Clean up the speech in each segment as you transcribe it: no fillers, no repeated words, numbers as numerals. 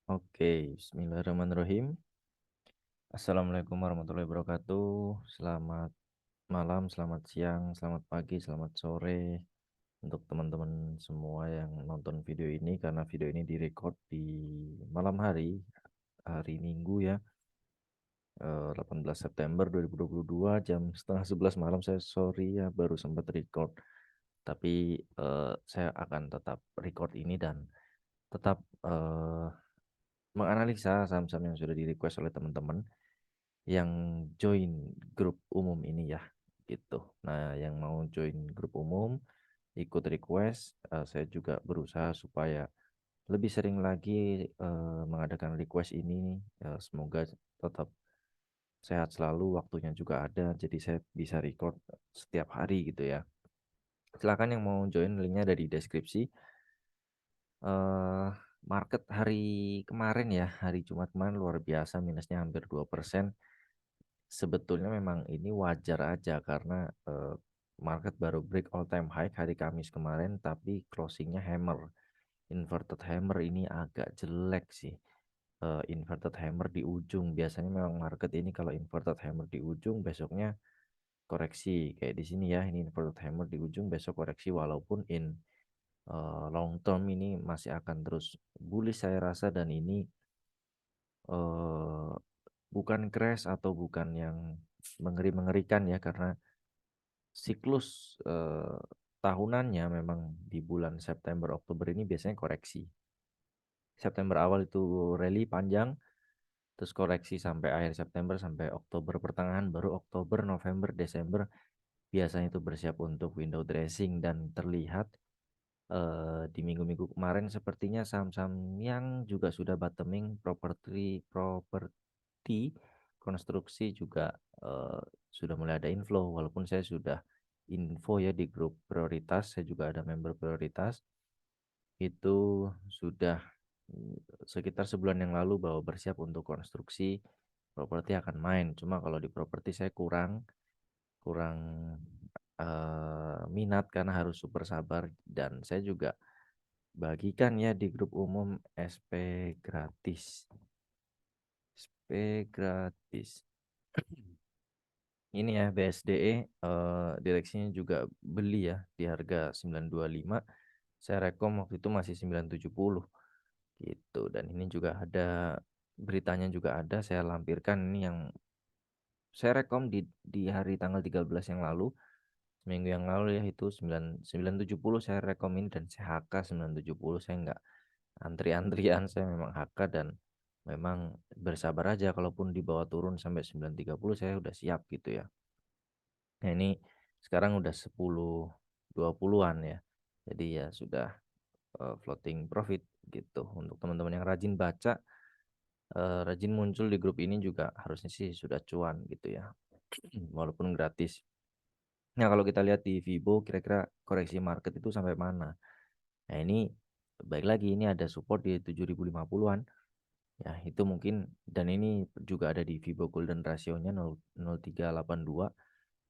Oke, bismillahirrahmanirrahim. Assalamualaikum warahmatullahi wabarakatuh. Selamat malam, selamat siang, selamat pagi, selamat sore untuk teman-teman semua yang nonton video ini karena video ini direcord di malam hari, hari Minggu ya, 18 September 2022 jam setengah 11 malam. Saya sorry ya baru sempat record, tapi saya akan tetap record ini dan tetap menganalisa saham-saham yang sudah di request oleh teman-teman yang join grup umum ini ya gitu. Nah, yang mau join grup umum ikut request, saya juga berusaha supaya lebih sering lagi mengadakan request ini. Semoga tetap sehat selalu, waktunya juga ada, jadi saya bisa record setiap hari gitu ya. Silakan yang mau join, linknya ada di deskripsi. eh Market hari kemarin ya, hari Jumat kemarin luar biasa, minusnya hampir 2%. Sebetulnya memang ini wajar aja karena market baru break all time high hari Kamis kemarin, tapi closingnya hammer, inverted hammer. Ini agak jelek sih. Inverted hammer di ujung, biasanya memang market ini kalau inverted hammer di ujung besoknya koreksi kayak di sini ya. Ini inverted hammer di ujung, besok koreksi, walaupun long term ini masih akan terus bullish saya rasa. Dan ini eh, bukan crash atau bukan yang mengerikan ya, karena siklus tahunannya memang di bulan September Oktober ini biasanya koreksi. September awal itu rally panjang, terus koreksi sampai akhir September sampai Oktober pertengahan, baru Oktober, November, Desember biasanya itu bersiap untuk window dressing. Dan terlihat di minggu-minggu kemarin sepertinya saham-saham yang juga sudah bottoming, properti konstruksi juga eh, sudah mulai ada inflow, walaupun saya sudah info ya di grup prioritas, saya juga ada member prioritas itu sudah sekitar sebulan yang lalu bahwa bersiap untuk konstruksi properti akan main. Cuma kalau di properti saya kurang kurang minat karena harus super sabar. Dan saya juga bagikan ya di grup umum SP gratis. SP gratis. Ini ya BSDE, direksinya juga beli ya di harga 925. Saya rekom waktu itu masih 970 gitu. Dan ini juga ada beritanya juga ada, saya lampirkan ini yang saya rekom di hari tanggal 13 yang lalu, seminggu yang lalu ya, itu 970 saya rekom ini, dan saya HK 970. Saya nggak antri-antrian, saya memang HK. Dan memang bersabar aja, kalaupun di bawah turun sampai 930 saya udah siap gitu ya. Nah, ini sekarang udah 10.20-an ya. Jadi ya sudah floating profit gitu. Untuk teman-teman yang rajin baca, rajin muncul di grup ini juga harusnya sih sudah cuan gitu ya. Walaupun gratis. Nah, kalau kita lihat di Vibo kira-kira koreksi market itu sampai mana? Nah, ini baik lagi, ini ada support di 7.050-an. Ya, itu mungkin, dan ini juga ada di Vibo Golden Ratio-nya 0,0382.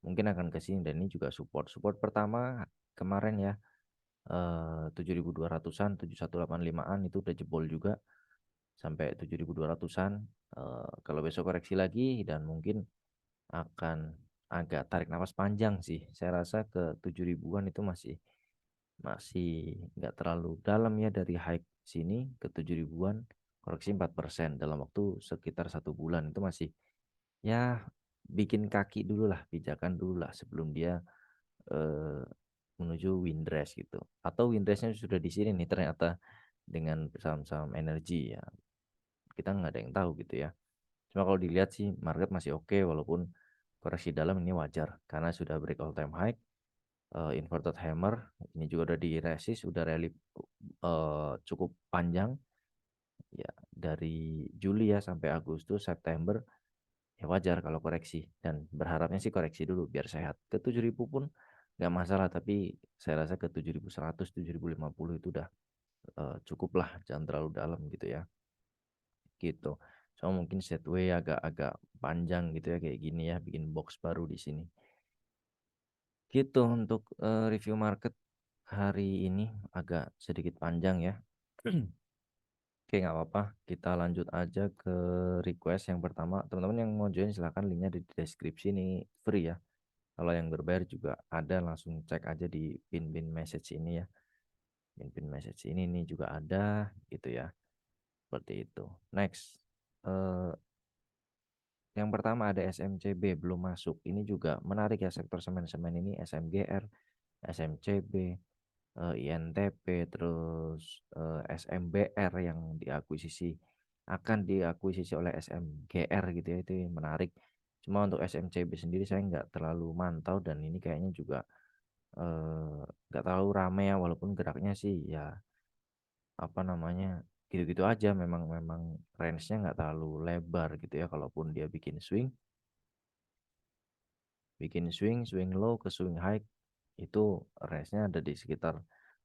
Mungkin akan ke sini, dan ini juga support. Support pertama kemarin ya, 7.200-an, 7.185-an itu udah jebol juga sampai 7.200-an. Kalau besok koreksi lagi dan mungkin akan agak tarik nafas panjang sih. Saya rasa ke 7.000-an itu masih masih nggak terlalu dalam ya, dari high sini ke 7.000-an koreksi 4% dalam waktu sekitar 1 bulan. Itu masih ya bikin kaki dulu lah, pijakan dulu lah sebelum dia eh, menuju windrest gitu. Atau windrestnya sudah di sini nih ternyata dengan saham-saham energi ya. Kita nggak ada yang tahu gitu ya. Cuma kalau dilihat sih market masih oke, walaupun koreksi dalam ini wajar karena sudah break all time high, inverted hammer ini juga udah di resist, udah rally cukup panjang ya, dari Juli ya sampai Agustus September. Ya wajar kalau koreksi, dan berharapnya sih koreksi dulu biar sehat. Ke 7.000 pun nggak masalah, tapi saya rasa ke 7.100, 7.050 itu udah cukup lah, jangan terlalu dalam gitu ya, gitu. So mungkin setway agak-agak panjang gitu ya, kayak gini ya, bikin box baru di sini gitu. Untuk review market hari ini agak sedikit panjang ya. Oke, nggak apa-apa. Kita lanjut aja ke request yang pertama. Teman-teman yang mau join silahkan, linknya di deskripsi, ini free ya. Kalau yang berbayar juga ada, langsung cek aja di pin message ini ya. Pin message ini juga ada gitu ya. Seperti itu. Next. Eh, yang pertama ada SMCB belum masuk. Ini juga menarik ya, sektor semen-semen ini, SMGR, SMCB, INTP, terus SMBR yang akan diakuisisi oleh SMGR gitu ya, itu yang menarik. Cuma untuk SMCB sendiri saya nggak terlalu mantau, dan ini kayaknya juga nggak terlalu ramai ya, walaupun geraknya sih ya apa namanya gitu-gitu aja. Memang range-nya nggak terlalu lebar gitu ya. Kalaupun dia bikin swing low ke swing high, itu range-nya ada di sekitar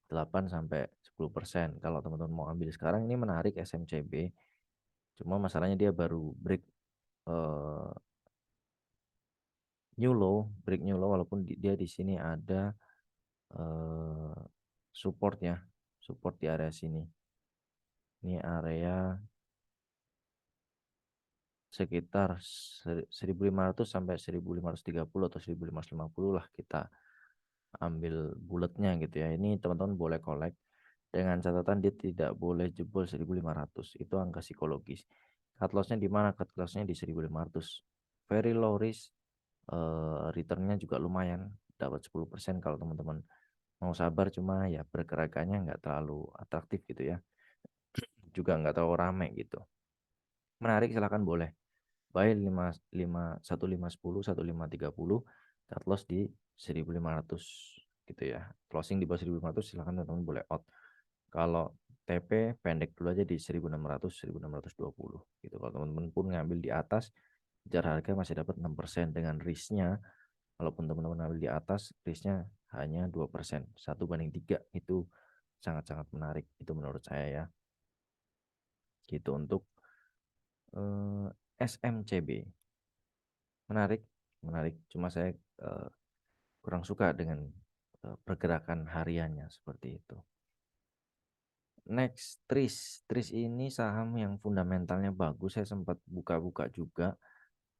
8 sampai 10%. Kalau teman-teman mau ambil sekarang, ini menarik SMCB. Cuma masalahnya dia baru eh, break new low, walaupun dia di sini ada eh, support ya, support di area sini. Ini area sekitar 1500 sampai 1530 atau 1550 lah, kita ambil bulatnya gitu ya. Ini teman-teman boleh collect dengan catatan dia tidak boleh jebol 1500. Itu angka psikologis. Cut loss-nya di mana? Cut loss-nya di 1500. Very low risk, returnnya juga lumayan, dapat 10% kalau teman-teman mau sabar. Cuma ya pergerakannya nggak terlalu atraktif gitu ya, juga nggak terlalu rame gitu. Menarik, silahkan boleh buy 1510, 1530, cut loss di 1500 gitu ya. Closing di bawah 1500 silahkan teman-teman boleh out. Kalau TP pendek dulu aja di 1600, 1620 gitu. Kalau teman-teman pun ngambil di atas, jar harga masih dapat 6% dengan risknya. Walaupun teman-teman ngambil di atas, risknya hanya 2%, 1/3. Itu sangat-sangat menarik itu menurut saya ya. Gitu untuk SMCB. Menarik, menarik. Cuma saya eh, kurang suka dengan pergerakan hariannya seperti itu. Next, Tris. Tris ini saham yang fundamentalnya bagus. Saya sempat buka-buka juga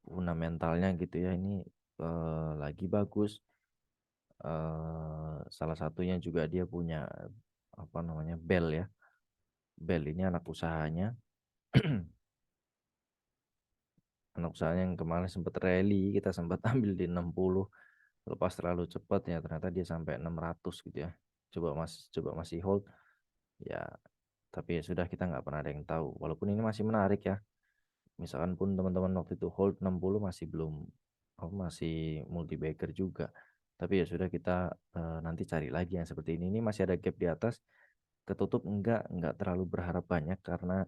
fundamentalnya gitu ya. Ini lagi bagus. Salah satunya juga dia punya apa namanya, Bell ya. Bell ini anak usahanya. Anak usahanya yang kemarin sempat rally, kita sempat ambil di 60, lepas terlalu cepat ya, ternyata dia sampai 600 gitu ya. Coba masih hold ya, tapi ya sudah, kita nggak pernah ada yang tahu. Walaupun ini masih menarik ya, misalkan pun teman-teman waktu itu hold 60, masih belum masih multi bagger juga. Tapi ya sudah, kita nanti cari lagi yang seperti ini. Ini masih ada gap di atas, ketutup enggak terlalu berharap banyak, karena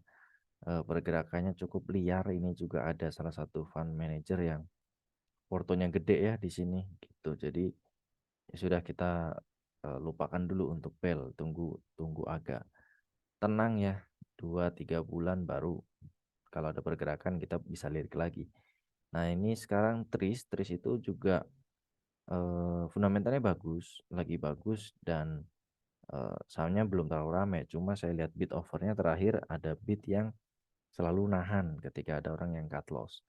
pergerakannya cukup liar. Ini juga ada salah satu fund manager yang portonya gede ya di sini gitu. Jadi ya sudah, kita lupakan dulu untuk bel, tunggu tunggu agak tenang ya, 2-3 bulan baru kalau ada pergerakan kita bisa lirik lagi. Nah, ini sekarang Tris itu juga fundamentalnya bagus, lagi bagus, dan sahamnya belum terlalu ramai. Cuma saya lihat bid overnya terakhir ada bid yang selalu nahan ketika ada orang yang cut loss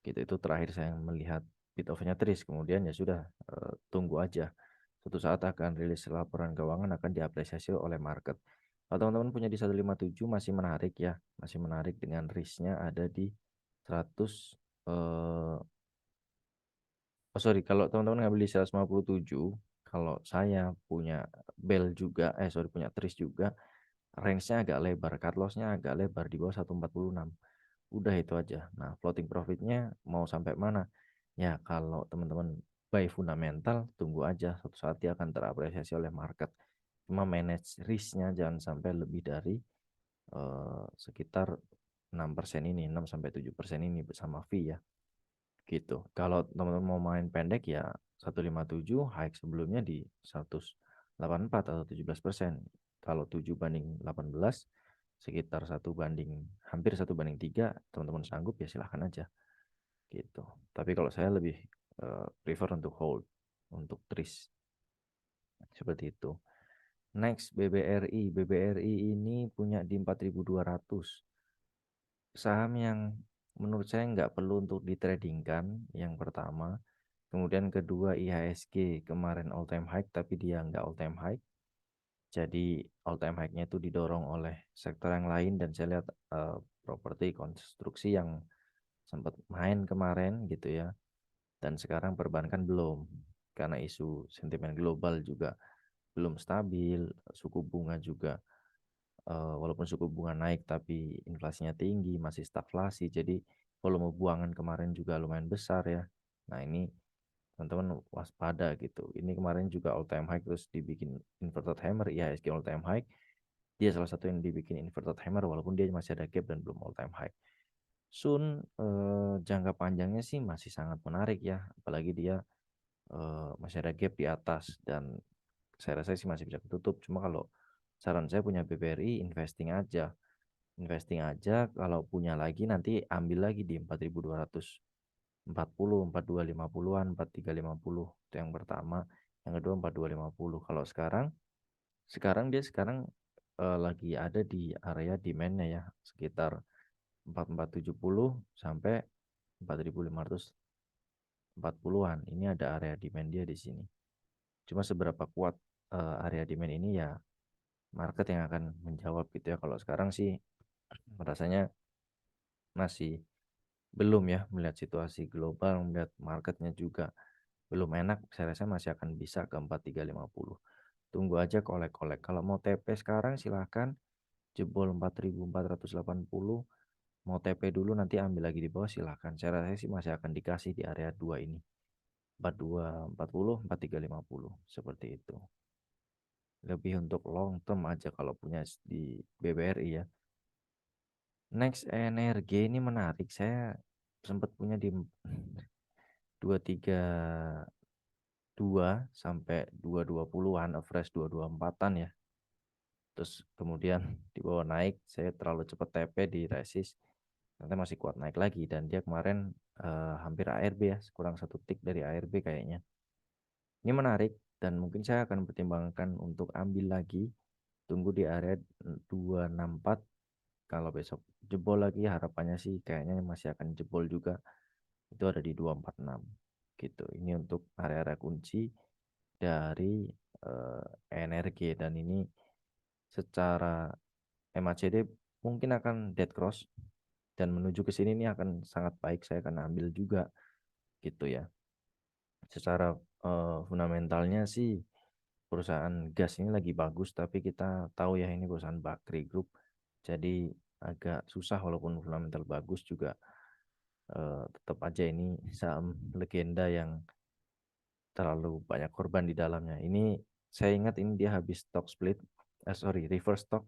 gitu. Itu terakhir saya melihat bid overnya Tris. Kemudian ya sudah, tunggu aja, suatu saat akan rilis laporan keuangan, akan diapresiasi oleh market. Kalau teman-teman punya di 157, masih menarik ya, masih menarik dengan risknya ada di 100. Sorry, kalau teman-teman ngambil di 157, kalau saya punya bell juga, sorry, punya Tris juga, range-nya agak lebar, cut loss-nya agak lebar di bawah 146. Udah itu aja. Nah, floating profit-nya mau sampai mana? Ya, kalau teman-teman buy fundamental, tunggu aja, suatu saat dia akan terapresiasi oleh market. Cuma manage risk-nya jangan sampai lebih dari sekitar 6% ini, 6 sampai 7% ini bersama fee ya. Gitu. Kalau teman-teman mau main pendek ya 157, high sebelumnya di 184 atau 17%. Kalau 7/18, sekitar hampir 1/3, teman-teman sanggup ya silahkan aja gitu. Tapi kalau saya lebih prefer untuk hold untuk Tris seperti itu. Next BBRI. BBRI ini punya di 4.200. Saham yang menurut saya nggak perlu untuk ditradingkan, yang pertama. Kemudian kedua IHSG kemarin all time high tapi dia nggak all time high. Jadi all time high-nya itu didorong oleh sektor yang lain dan saya lihat properti konstruksi yang sempat main kemarin gitu ya. Dan sekarang perbankan belum karena isu sentimen global juga belum stabil, suku bunga juga walaupun suku bunga naik tapi inflasinya tinggi, masih stagflasi. Jadi volume buangan kemarin juga lumayan besar ya. Nah, ini teman-teman waspada gitu. Ini kemarin juga all time high terus dibikin inverted hammer, IHSG all time high. Dia salah satu yang dibikin inverted hammer walaupun dia masih ada gap dan belum all time high. Sun jangka panjangnya sih masih sangat menarik ya, apalagi dia masih ada gap di atas dan saya rasa sih masih bisa tutup. Cuma kalau saran saya punya BBRI investing aja, kalau punya lagi nanti ambil lagi di 4.240, 4.250-an, 4.350 itu yang pertama. Yang kedua 4.250. Kalau sekarang lagi ada di area demand-nya ya, sekitar 4.470 sampai 4.540-an. Ini ada area demand dia di sini. Cuma seberapa kuat area demand ini ya market yang akan menjawab gitu ya. Kalau sekarang sih rasanya masih belum ya, melihat situasi global, melihat marketnya juga belum enak. Saya rasa masih akan bisa ke 4.350. Tunggu aja kolek-kolek. Kalau mau TP sekarang silahkan jebol 4.480. Mau TP dulu nanti ambil lagi di bawah silahkan. Saya rasa sih masih akan dikasih di area 2 ini. 4240, 4350 seperti itu. Lebih untuk long term aja kalau punya di BBRI ya. Next energi ini menarik. Saya sempat punya di 232 sampai 220-an, average 224-an ya. Terus kemudian di bawah naik, saya terlalu cepat TP di resist. Nanti masih kuat naik lagi dan dia kemarin hampir ARB ya, kurang satu tick dari ARB kayaknya. Ini menarik dan mungkin saya akan pertimbangkan untuk ambil lagi. Tunggu di area 264. Kalau besok jebol lagi harapannya sih kayaknya masih akan jebol juga. Itu ada di 246 gitu. Ini untuk area-area kunci dari energi dan ini secara MACD mungkin akan dead cross dan menuju ke sini ini akan sangat baik, saya akan ambil juga gitu ya. Secara fundamentalnya sih perusahaan gas ini lagi bagus tapi kita tahu ya ini perusahaan Bakri Group jadi agak susah walaupun fundamental bagus juga tetap aja ini saham legenda yang terlalu banyak korban di dalamnya. Ini saya ingat ini dia habis stock split, sorry reverse stock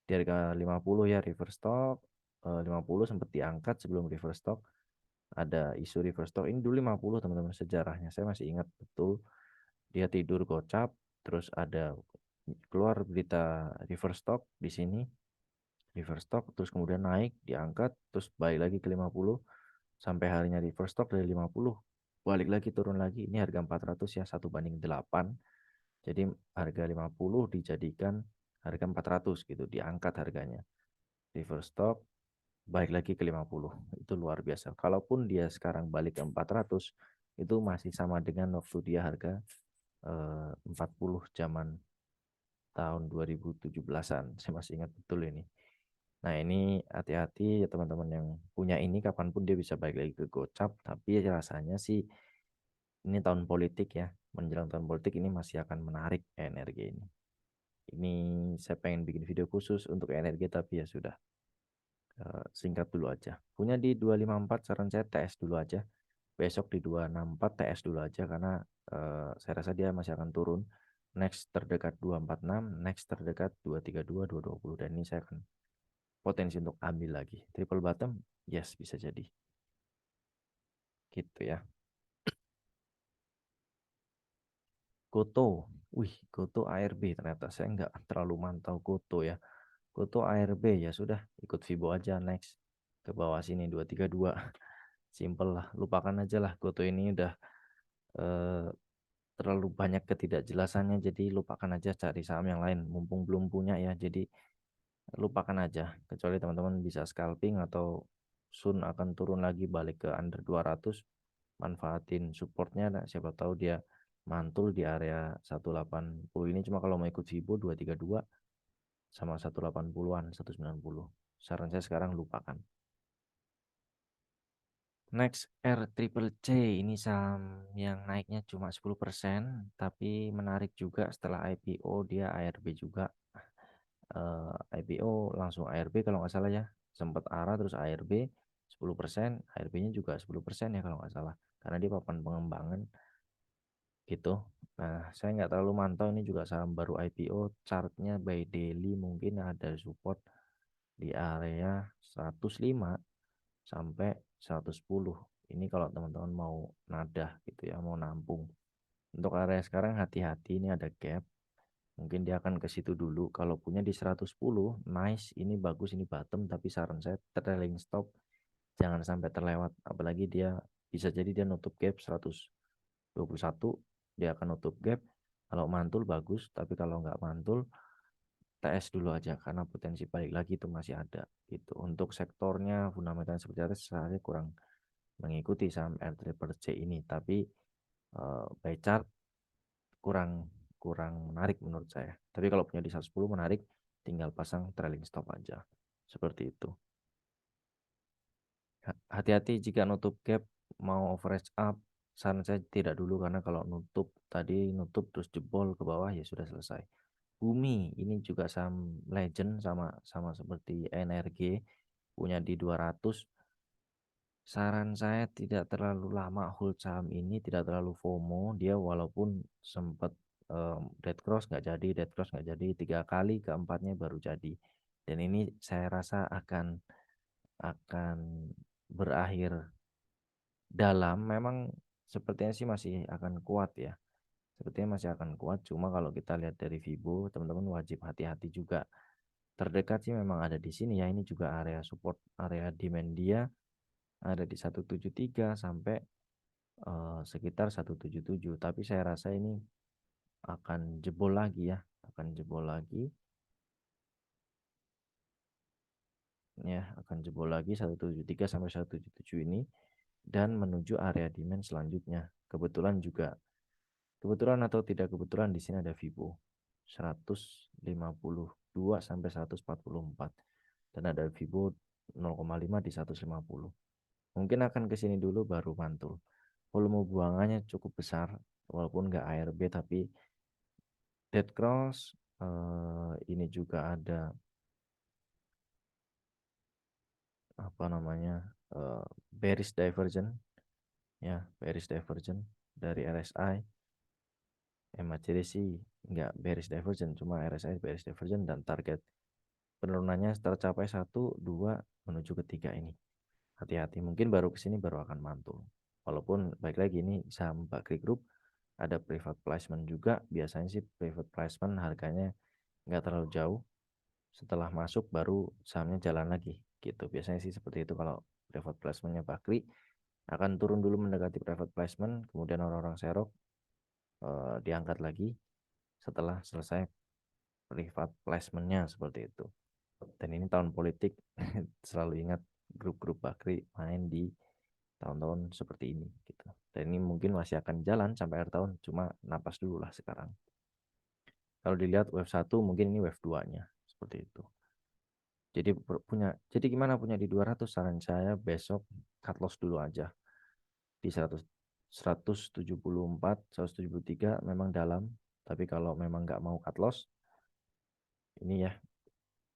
di harga 50 ya, reverse stock 50 sempat diangkat sebelum reverse stock. Ada isu reverse stock ini dulu 50 teman-teman, sejarahnya saya masih ingat betul. Dia tidur gocap terus ada keluar berita reverse stock di sini, reverse stock terus kemudian naik diangkat terus balik lagi ke 50 sampai harinya reverse stock dari 50 balik lagi turun lagi. Ini harga 400 ya, 1/8. Jadi harga 50 dijadikan harga 400 gitu, diangkat harganya. Reverse stock balik lagi ke 50. Itu luar biasa. Kalaupun dia sekarang balik ke 400 itu masih sama dengan waktu dia harga 40 zaman tahun 2017-an. Saya masih ingat betul ini. Nah, ini hati-hati ya teman-teman yang punya ini, kapanpun dia bisa balik lagi ke gocap. Tapi rasanya sih ini tahun politik ya. Menjelang tahun politik ini masih akan menarik energi ini. Ini saya pengen bikin video khusus untuk energi tapi ya sudah. Singkat dulu aja. Punya di 254 saran saya TS dulu aja. Besok di 264 TS dulu aja karena saya rasa dia masih akan turun. Next terdekat 246, next terdekat 232, 220 dan ini saya akan potensi untuk ambil lagi. Triple bottom, yes bisa jadi. Gitu ya. Goto. Wih, Goto ARB ternyata saya nggak terlalu mantau Goto ya. Goto ARB ya sudah ikut Fibo aja next ke bawah sini 232. Simple lah, lupakan aja lah Goto ini udah eh, terlalu banyak ketidakjelasannya, jadi lupakan aja, cari saham yang lain mumpung belum punya ya. Jadi lupakan aja, kecuali teman-teman bisa scalping atau soon akan turun lagi balik ke under 200, manfaatin supportnya. Nah, siapa tahu dia mantul di area 180 ini. Cuma kalau mau ikut FIBO 232 sama 180-an, 190, saran saya sekarang lupakan. Next, R Triple C, ini saham yang naiknya cuma 10%, tapi menarik juga setelah IPO. Dia ARB juga. IPO langsung ARB kalau nggak salah ya, sempat ARA terus ARB 10%, ARB-nya juga 10% ya kalau nggak salah, karena dia papan pengembangan gitu. Nah, saya nggak terlalu mantau, ini juga saham baru IPO. Chartnya by daily mungkin ada support di area 105 sampai 110. Ini kalau teman-teman mau nadah gitu ya, mau nampung. Untuk area sekarang hati-hati, ini ada gap. Mungkin dia akan ke situ dulu. Kalau punya di 110, nice, ini bagus, ini bottom. Tapi saran saya trailing stop, jangan sampai terlewat. Apalagi dia bisa jadi dia nutup gap 121, dia akan nutup gap. Kalau mantul bagus, tapi kalau nggak mantul, TS dulu aja karena potensi balik lagi itu masih ada gitu. Untuk sektornya fundamentalnya seperti apa, saya kurang mengikuti saham R Triple C ini, tapi by chart kurang kurang menarik menurut saya. Tapi kalau punya di 110 menarik, tinggal pasang trailing stop aja. Seperti itu. Hati-hati jika nutup gap mau average up, saran saya tidak dulu, karena kalau nutup tadi, nutup terus jebol ke bawah ya sudah selesai. Bumi ini juga saham legend, sama sama seperti NRG, punya di 200. Saran saya tidak terlalu lama hold saham ini, tidak terlalu FOMO. Dia walaupun sempat dead cross nggak jadi, dead cross nggak jadi 3 kali, keempatnya baru jadi. Dan ini saya rasa akan berakhir dalam. Memang sepertinya sih masih akan kuat ya. Sepertinya masih akan kuat. Cuma kalau kita lihat dari Vibo, teman-teman wajib hati-hati juga. Terdekat sih memang ada di sini ya. Ini juga area support, area demand dia ada di 173 sampai sekitar 177, tapi saya rasa ini akan jebol lagi ya, akan jebol lagi ya, akan jebol lagi 173 sampai 177 ini dan menuju area demand selanjutnya. Kebetulan atau tidak kebetulan di sini ada Vibo 152 sampai 144 dan ada Vibo 0,5 di 150. Mungkin akan ke sini dulu baru mantul. Volume buangannya cukup besar walaupun nggak ARB, tapi dead cross. Ini juga ada apa namanya, bearish divergence ya, bearish divergence dari RSI. MACD sih nggak bearish divergence, cuma RSI bearish divergence, dan target penurunannya tercapai 1 2 menuju ke 3 ini. Hati-hati, mungkin baru kesini baru akan mantul. Walaupun baik lagi ini saham Bakri Group, ada private placement juga. Biasanya sih private placement harganya nggak terlalu jauh, setelah masuk baru sahamnya jalan lagi gitu. Biasanya sih seperti itu kalau private placementnya Bakri. Akan turun dulu mendekati private placement, kemudian orang-orang serok, diangkat lagi setelah selesai private placementnya, seperti itu. Dan ini tahun politik, selalu ingat grup-grup Bakri main di tahun-tahun seperti ini gitu. Dan ini mungkin masih akan jalan sampai akhir tahun, cuma napas dulu lah sekarang. Kalau dilihat wave 1 mungkin ini wave 2-nya seperti itu. Jadi gimana punya di 200, saran saya besok cut loss dulu aja di 100, 174, 173 memang dalam, tapi kalau memang nggak mau cut loss, ini ya,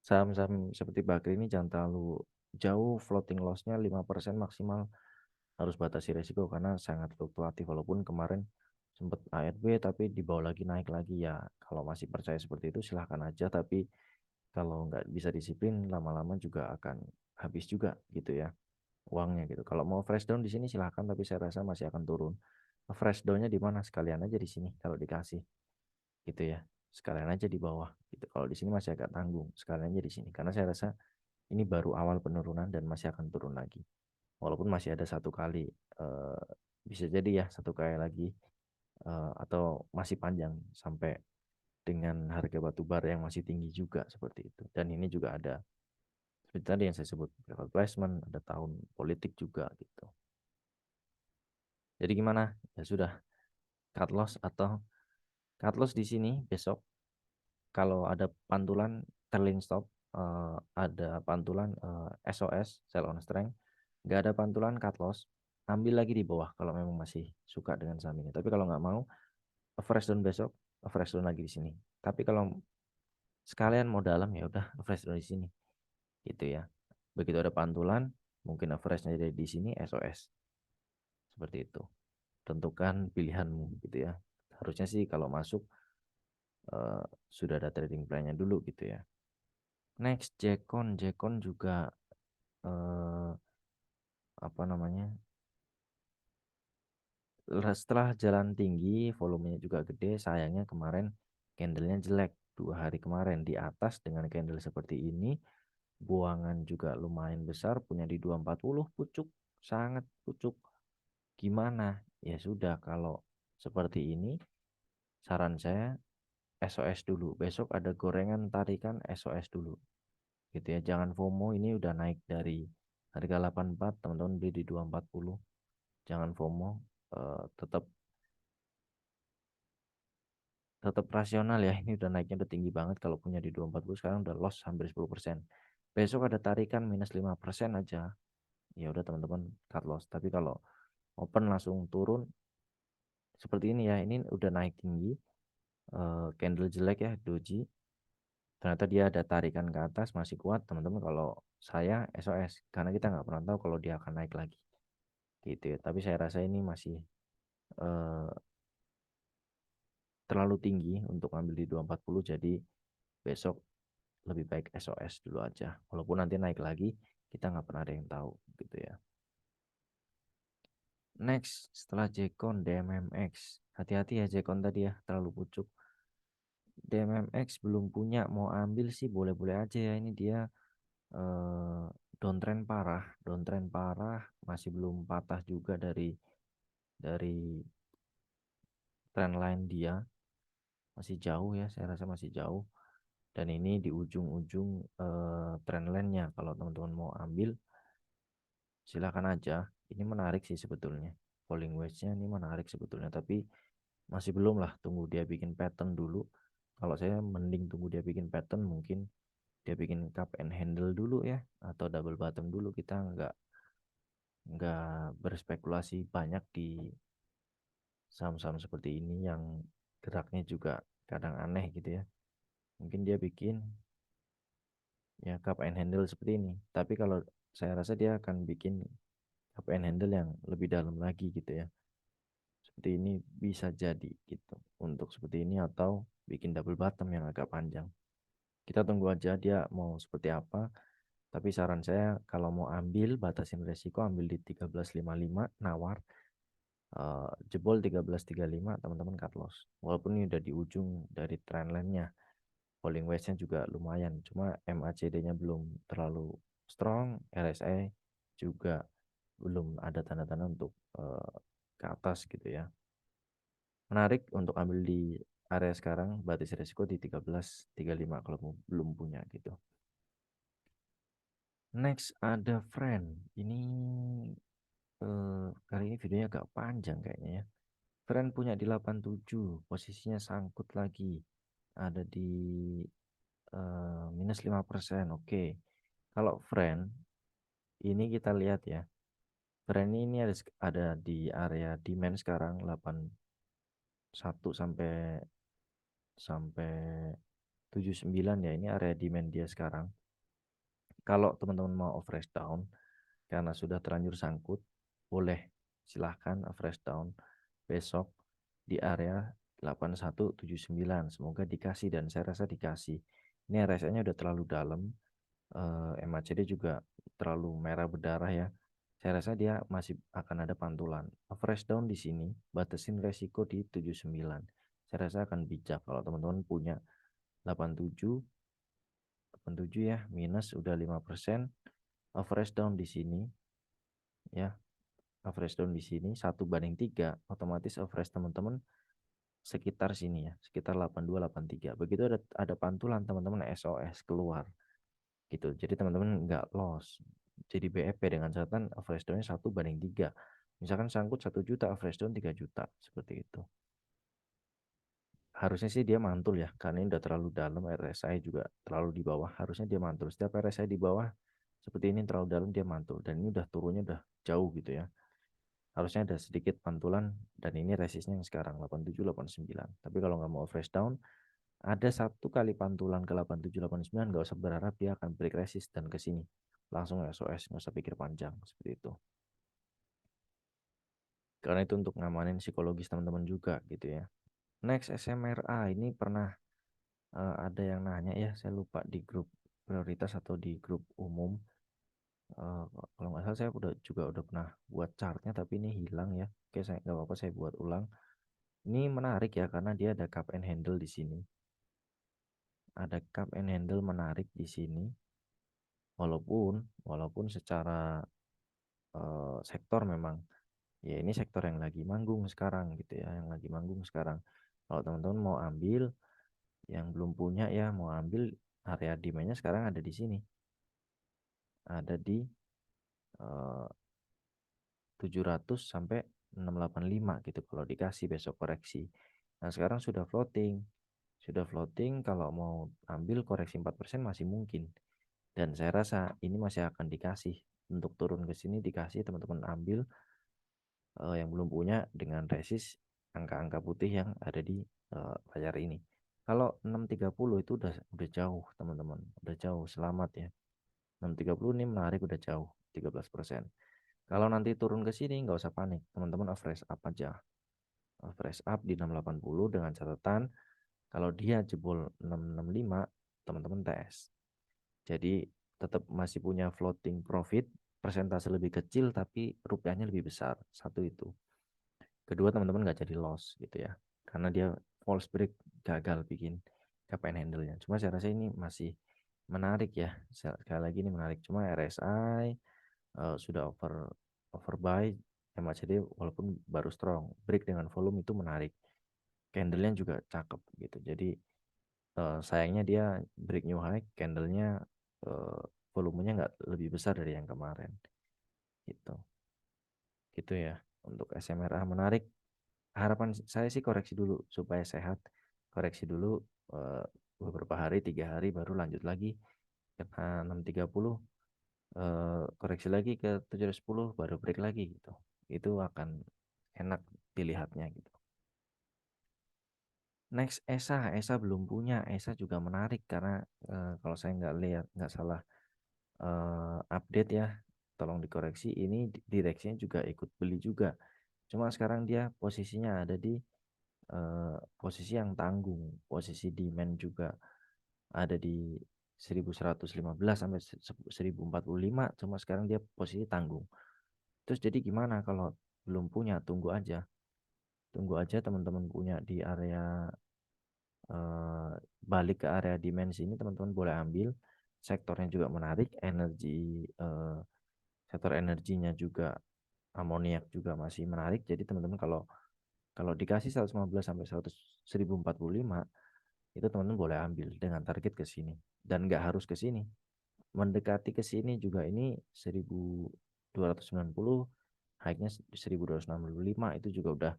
saham-saham seperti Bakri ini jangan terlalu jauh, floating lossnya 5% maksimal, harus batasi resiko karena sangat fluktuatif. Walaupun kemarin sempat ARB tapi dibawa lagi, naik lagi ya. Kalau masih percaya seperti itu silahkan aja, tapi kalau nggak bisa disiplin lama-lama juga akan habis juga gitu ya uangnya gitu. Kalau mau fresh down di sini silahkan, tapi saya rasa masih akan turun. Fresh downnya di mana? Sekalian aja di sini kalau dikasih gitu ya. Sekalian aja di bawah gitu. Kalau di sini masih agak tanggung, sekalian aja di sini. Karena saya rasa ini baru awal penurunan dan masih akan turun lagi. Walaupun masih ada 1 kali, bisa jadi ya 1 kali lagi atau masih panjang sampai dengan harga batu bara yang masih tinggi juga seperti itu. Dan ini juga ada seperti tadi yang saya sebut private placement, ada tahun politik juga gitu. Jadi gimana? Ya sudah, cut loss atau cut loss di sini besok kalau ada pantulan trailing stop, ada pantulan SOS sell on strength, nggak ada pantulan cut loss, ambil lagi di bawah kalau memang masih suka dengan saham ini. Tapi kalau nggak mau, fresh down besok, fresh down lagi di sini. Tapi kalau sekalian mau dalam ya udah fresh down di sini, gitu ya. Begitu ada pantulan, mungkin freshnya dari di sini SOS seperti itu. Tentukan pilihanmu gitu ya. Harusnya sih kalau masuk sudah ada trading plan-nya dulu gitu ya. Next, Jekon juga eh, apa namanya? Setelah jalan tinggi, volumenya juga gede. Sayangnya kemarin candlenya jelek 2 hari kemarin di atas dengan candle seperti ini. Buangan juga lumayan besar, punya di 240 pucuk, sangat pucuk. Gimana? Ya sudah, kalau seperti ini, saran saya SOS dulu. Besok ada gorengan tarikan SOS dulu. Gitu ya, jangan FOMO, ini udah naik dari harga 84, teman-teman beli di 240. Jangan FOMO, tetap tetap rasional ya. Ini udah naiknya udah tinggi banget, kalau punya di 240 sekarang udah loss hampir 10%. Besok ada tarikan minus 5% aja. Ya udah teman-teman cut loss. Tapi kalau open langsung turun seperti ini ya, ini udah naik tinggi, candle jelek ya, doji. Ternyata dia ada tarikan ke atas masih kuat, teman-teman. Kalau saya SOS, karena kita nggak pernah tahu kalau dia akan naik lagi gitu ya. Tapi saya rasa ini masih eh, terlalu tinggi untuk ambil di 240, jadi besok lebih baik SOS dulu aja. Walaupun nanti naik lagi, kita nggak pernah ada yang tahu gitu ya. Next, setelah Jekon, DMMX. Hati-hati ya Jekon tadi ya, terlalu pucuk. DMMX belum punya, mau ambil sih boleh-boleh aja ya. Ini dia eh, downtrend parah, masih belum patah juga dari trendline dia. Masih jauh ya, saya rasa masih jauh. Dan ini di ujung-ujung trendline-nya. Kalau teman-teman mau ambil, silakan aja. Ini menarik sih sebetulnya. Falling wedge-nya ini menarik sebetulnya, tapi masih belum lah. Tunggu dia bikin pattern dulu. Kalau saya mending tunggu dia bikin pattern, mungkin dia bikin cup and handle dulu ya, atau double bottom dulu. Kita nggak berspekulasi banyak di saham-saham seperti ini yang geraknya juga kadang aneh gitu ya. Mungkin dia bikin ya cup and handle seperti ini. Tapi kalau saya rasa dia akan bikin cup and handle yang lebih dalam lagi gitu ya. Seperti ini bisa jadi gitu. Untuk seperti ini atau bikin double bottom yang agak panjang. Kita tunggu aja dia mau seperti apa. Tapi saran saya kalau mau ambil, batasin resiko, ambil di 13.55 nawar. Jebol 13.35 teman-teman cut loss. Walaupun ini udah di ujung dari trendline-nya. Falling wedge-nya juga lumayan. Cuma MACD-nya belum terlalu strong. RSI juga belum ada tanda-tanda untuk ke atas gitu ya. Menarik untuk ambil di area sekarang, batas resiko di 13.35 kalau belum punya gitu. Next ada friend. Ini kali ini videonya agak panjang kayaknya ya. Friend punya di 87, posisinya sangkut lagi. Ada di minus 5%. Oke. Kalau friend ini kita lihat ya. Friend ini ada di area demand sekarang 81 sampai sampai 79 ya. Ini area demand dia sekarang. Kalau teman-teman mau fresh down karena sudah terlanjur sangkut, boleh silahkan fresh down besok di area 8179. Semoga dikasih dan saya rasa dikasih. Ini RSI-nya udah terlalu dalam, MACD juga terlalu merah berdarah ya. Saya rasa dia masih akan ada pantulan. Fresh down di sini, batasin resiko di 79. Saya rasa akan bijak kalau teman-teman punya 87 87 ya, minus udah 5%. Average down di sini ya, average down di sini 1/3, otomatis average teman-teman sekitar sini ya, sekitar 82 83. Begitu ada pantulan teman-teman SOS keluar gitu. Jadi teman-teman nggak loss. Jadi BEP dengan catatan average down-nya 1/3. Misalkan sangkut 1 juta, average down 3 juta, seperti itu. Harusnya sih dia mantul ya, karena ini udah terlalu dalam, RSI juga terlalu di bawah. Harusnya dia mantul. Setiap RSI di bawah seperti ini terlalu dalam, dia mantul. Dan ini udah turunnya udah jauh gitu ya. Harusnya ada sedikit pantulan, dan ini resistnya yang sekarang 87 89. Tapi kalau nggak mau fresh down, ada satu kali pantulan ke 87 89, nggak usah berharap dia akan break resist dan ke sini. Langsung SOS, nggak usah pikir panjang seperti itu. Karena itu untuk ngamanin psikologis teman-teman juga gitu ya. Next, SMRA ini pernah ada yang nanya ya, saya lupa di grup prioritas atau di grup umum. Eh, Kalau nggak salah saya udah pernah buat chartnya, tapi ini hilang ya. Oke, saya nggak apa-apa, saya buat ulang. Ini menarik ya, karena dia ada cup and handle di sini. Ada cup and handle menarik di sini. Walaupun secara sektor memang ya ini sektor yang lagi manggung sekarang gitu ya, yang lagi manggung sekarang. Kalau teman-teman mau ambil, yang belum punya ya mau ambil, area demand-nya sekarang ada di sini. Ada di eh, 700 sampai 685 gitu kalau dikasih besok koreksi. Nah, sekarang sudah floating. Sudah floating, kalau mau ambil koreksi 4% masih mungkin. Dan saya rasa ini masih akan dikasih. Untuk turun ke sini dikasih, teman-teman ambil yang belum punya dengan resist angka-angka putih yang ada di layar ini. Kalau 630 itu udah jauh, teman-teman. Udah jauh, selamat ya. 630 ini menarik, udah jauh, 13%. Kalau nanti turun ke sini nggak usah panik, teman-teman average up aja. Average up di 680 dengan catatan kalau dia jebol 665, teman-teman tes. Jadi tetap masih punya floating profit, persentase lebih kecil tapi rupiahnya lebih besar. Satu itu. Kedua, teman-teman nggak jadi loss gitu ya. Karena dia false break, gagal bikin cap and handle-nya. Cuma saya rasa ini masih menarik ya. Sekali lagi ini menarik. Cuma RSI sudah overbuy, MACD walaupun baru strong, break dengan volume itu menarik, candlenya juga cakep gitu. Jadi sayangnya dia break new high, candlenya uh, volumenya nggak lebih besar dari yang kemarin gitu. Gitu ya untuk SMRA. Menarik, harapan saya sih koreksi dulu supaya sehat, koreksi dulu eh, beberapa hari, 3 hari baru lanjut lagi karena 630, koreksi lagi ke 710 baru break lagi gitu. Itu akan enak dilihatnya gitu. Next, ESA belum punya. ESA juga menarik karena kalau saya nggak salah update ya, tolong dikoreksi, ini direksinya juga ikut beli juga. Cuma sekarang dia posisinya ada di posisi yang tanggung, posisi demand juga ada di 1115 sampai 1045, cuma sekarang dia posisi tanggung. Terus jadi gimana kalau belum punya? Tunggu aja teman-teman punya di area balik ke area dimensi ini, teman-teman boleh ambil. Sektornya juga menarik, sektor energinya juga, amoniak juga masih menarik. Jadi teman-teman kalau kalau dikasih 115 sampai 100 1045, itu teman-teman boleh ambil dengan target ke sini, dan nggak harus ke sini, mendekati ke sini juga. Ini 1290, high-nya 1265, itu juga udah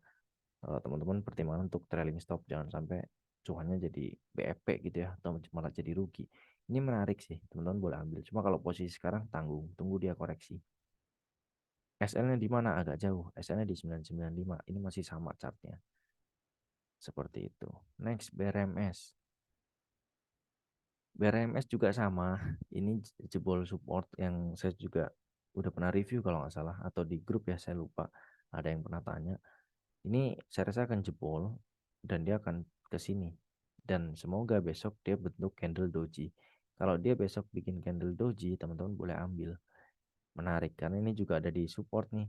teman-teman pertimbangan untuk trailing stop, jangan sampai cuannya jadi BEP gitu ya, atau malah jadi rugi. Ini menarik sih, teman-teman boleh ambil. Cuma kalau posisi sekarang tanggung, tunggu dia koreksi. SL-nya di mana? Agak jauh. SL-nya di 995. Ini masih sama chartnya. Seperti itu. Next, BRMS. BRMS juga sama. Ini jebol support yang saya juga udah pernah review kalau nggak salah, atau di grup ya, saya lupa. Ada yang pernah tanya. Ini saya rasa akan jebol dan dia akan ke sini. Dan semoga besok dia bentuk candle doji. Kalau dia besok bikin candle doji, teman-teman boleh ambil. Menarik karena ini juga ada di support nih.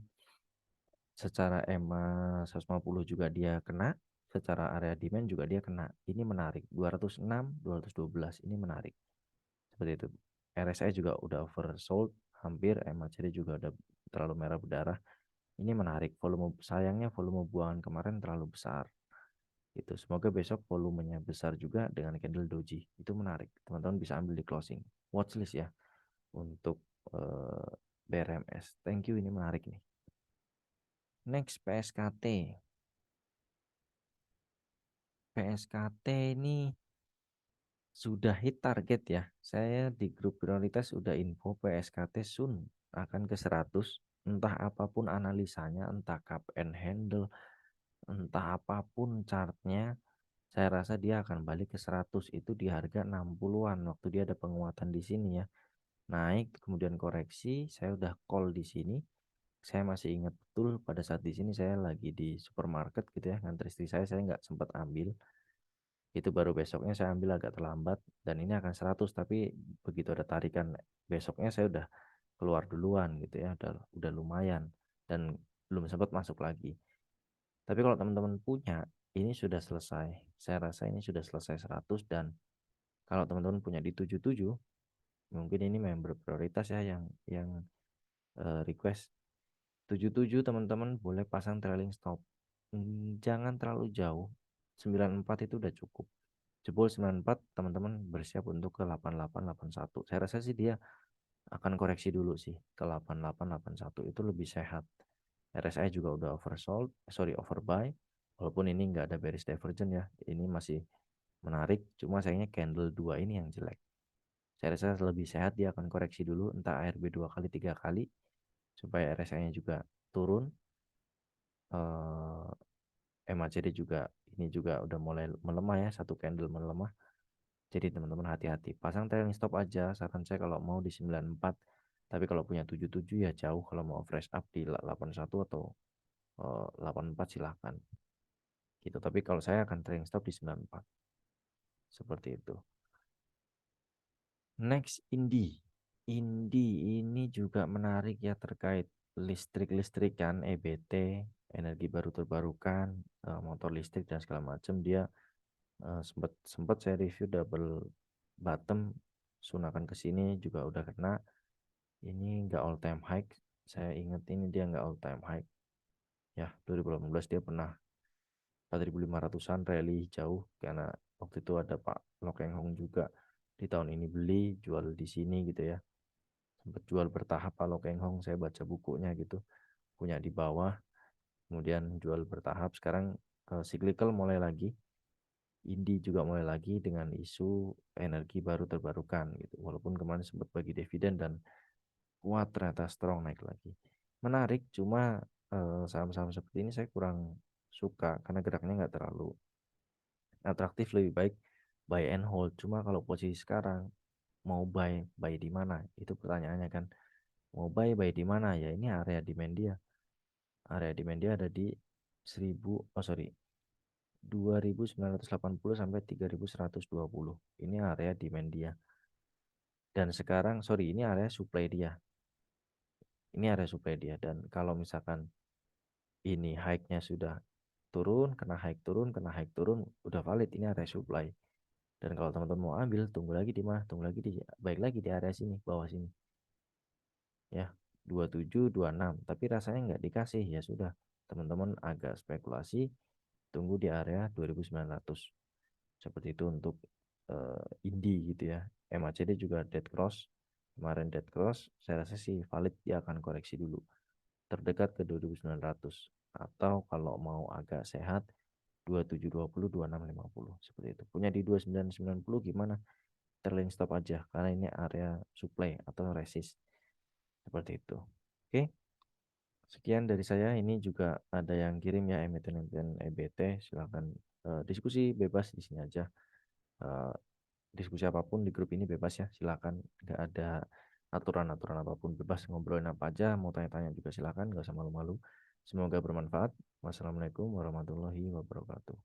Secara EMA 150 juga dia kena, secara area demand juga dia kena. Ini menarik. 206, 212 ini menarik. Seperti itu. RSI juga udah oversold hampir, MACD juga udah terlalu merah berdarah. Ini menarik. Sayangnya volume buangan kemarin terlalu besar. Itu semoga besok volumenya besar juga dengan candle doji. Itu menarik. Teman-teman bisa ambil di closing. Watchlist ya untuk BRMS. Thank you, ini menarik nih. Next PSKT. PSKT ini sudah hit target ya. Saya di grup prioritas sudah info PSKT soon akan ke 100. Entah apapun analisanya, entah cup and handle, entah apapun chartnya, saya rasa dia akan balik ke 100 itu di harga 60-an waktu dia ada penguatan di sini ya. Naik kemudian koreksi, saya udah call di sini. Saya masih ingat betul pada saat di sini saya lagi di supermarket gitu ya, nganter istri saya nggak sempat ambil. Itu baru besoknya saya ambil agak terlambat dan ini akan 100 tapi begitu ada tarikan besoknya saya udah keluar duluan gitu ya, udah lumayan dan belum sempat masuk lagi. Tapi kalau teman-teman punya, ini sudah selesai. Saya rasa ini sudah selesai 100 dan kalau teman-teman punya di 77, mungkin ini member prioritas ya yang request 77 teman-teman boleh pasang trailing stop. Jangan terlalu jauh. 94 itu udah cukup. Jebol 94 teman-teman bersiap untuk ke 88 81. Saya rasa sih dia akan koreksi dulu sih ke 88 81 itu lebih sehat. RSI juga udah oversold, sorry overbuy. Walaupun ini nggak ada bearish divergence ya, ini masih menarik. Cuma sayangnya candle 2 ini yang jelek. Saya rasa lebih sehat dia akan koreksi dulu, entah ARB 2 kali 3 kali supaya RSI-nya juga turun. MACD juga ini juga udah mulai melemah ya, satu candle melemah. Jadi teman-teman hati-hati. Pasang trailing stop aja, saran saya kalau mau di 94. Tapi kalau punya 77 ya jauh, kalau mau fresh up di 81 atau 84 silahkan. Gitu. Tapi kalau saya akan trailing stop di 94. Seperti itu. Next Indi. Indi ini juga menarik ya terkait listrik-listrikan, EBT, energi baru terbarukan, motor listrik dan segala macam. Dia sempat sempat saya review double bottom sunakan ke sini juga udah kena. Ini enggak all time high, saya ingat ini dia enggak all time high ya. 2018 dia pernah 4.500-an rally jauh karena waktu itu ada Pak Lokeng Hong juga di tahun ini beli jual di sini gitu ya, sempat jual bertahap Pak Lokeng Hong, saya baca bukunya gitu, punya di bawah kemudian jual bertahap. Sekarang cyclical mulai lagi, Indi juga mulai lagi dengan isu energi baru terbarukan gitu. Walaupun kemarin sempat bagi dividen dan kuat ternyata strong naik lagi. Menarik, cuma saham-saham seperti ini saya kurang suka karena geraknya nggak terlalu atraktif, lebih baik buy and hold. Cuma kalau posisi sekarang mau buy di mana? Itu pertanyaannya kan. Mau buy di mana? Ya ini area demand dia. Area demand dia ada di 2980 sampai 3120. Ini area demand dia. Dan sekarang sorry ini area supply dia. Ini area supply dia dan kalau misalkan ini high-nya sudah turun, kena high turun, kena high turun, udah valid ini area supply. Dan kalau teman-teman mau ambil, tunggu lagi di mana? Tunggu lagi di baik lagi di area sini, bawah sini. Ya, 27, 26. Tapi rasanya nggak dikasih, ya sudah. Teman-teman agak spekulasi, tunggu di area 2900. Seperti itu untuk Indi gitu ya. MACD juga dead cross. Kemarin dead cross, saya rasa sih valid dia akan koreksi dulu. Terdekat ke 2900. Atau kalau mau agak sehat, 2720, 2650. Seperti itu. Punya di 2990 gimana? Trailing stop aja karena ini area supply atau resist. Seperti itu. Oke. Sekian dari saya. Ini juga ada yang kirim ya emiten-emiten EBT. Silahkan diskusi bebas di sini aja. Eh, Diskusi apapun di grup ini bebas ya. Silakan. Nggak ada aturan-aturan apapun. Bebas ngobrolin apa aja. Mau tanya-tanya juga silakan. Nggak usah malu-malu. Semoga bermanfaat. Wassalamualaikum warahmatullahi wabarakatuh.